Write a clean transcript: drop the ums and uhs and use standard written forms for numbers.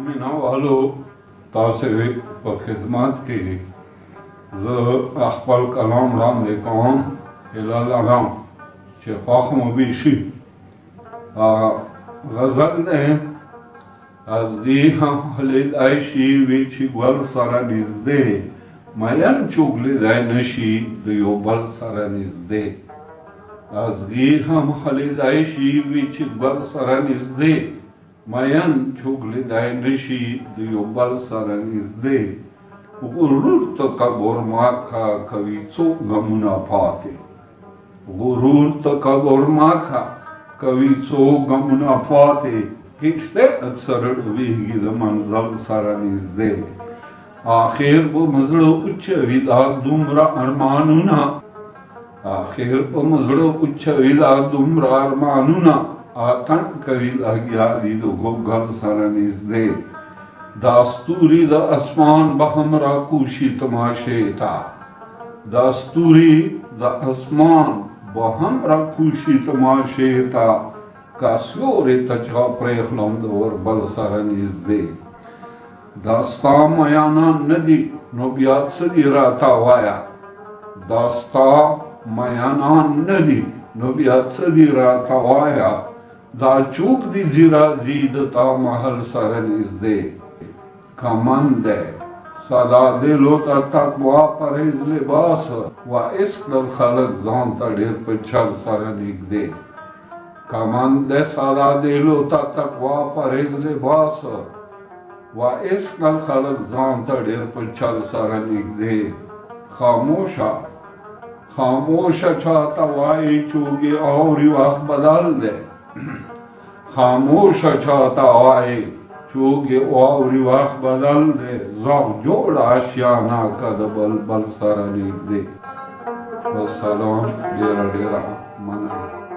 मीना वालो तासे په خدمت کې زه خپل کلام وړاندې کوم هیله لرم چې خوښ مو وشي. غزل دی: از دی هم لیدای شي وي چې ګل سره نږدې، مین څوک لیدای نشي د یو بل سره نږدې. از دی هم لیدای شي وي چې ګل سره نږدې، مین څوک لیدای نشي د یو بل سره نږدې. غرور تکبر ماکه کوي څو غمونه پاتې، غرور تکبر ماکه کوي څو غمونه پاتې. کښته اکثر ډوبېږي د منزل سره نږدې. آخر به مزړه اوچوي دا دومره ارمانونه، آخر به مزړه اوچوي دا دومره ارمانونه. اتڼ کوي لګیا دي د ګوګل سره نږدې. دا ستوري د اسمان به هم راکوشي تماشې ته، دا ستوري د اسمان به هم راکوشي تماشې ته. که سیوري ته چا پرېښلم د اوربل سره نږدې. دا ستا میانان نه دي نو بیا څه دي راته وایه، دا ستا میانان نه دي نو بیا څه دي راته وایه. دا چوک دی ځي راځي د تا محل سره نږدې. کمن دی ساده دلو ته تقوا پرهیز لباس، و عشق کړل خلک ځان ته ډېر په چل سره نږدې. کمن دی ساده دلو ته تقوا پرهیز لباس، و عشق کړل خلک ځان ته ډېر په چل سره نږدې. خاموشه خاموشه چاته وایي چوګې اوري وخت بدل دی. خاموشه چاته وایي چوګې اوري وخت بدل دی. ذوق جوړه اشیانه که د بلبل سره نږدې. والسلام. ډېره ډېره مننه.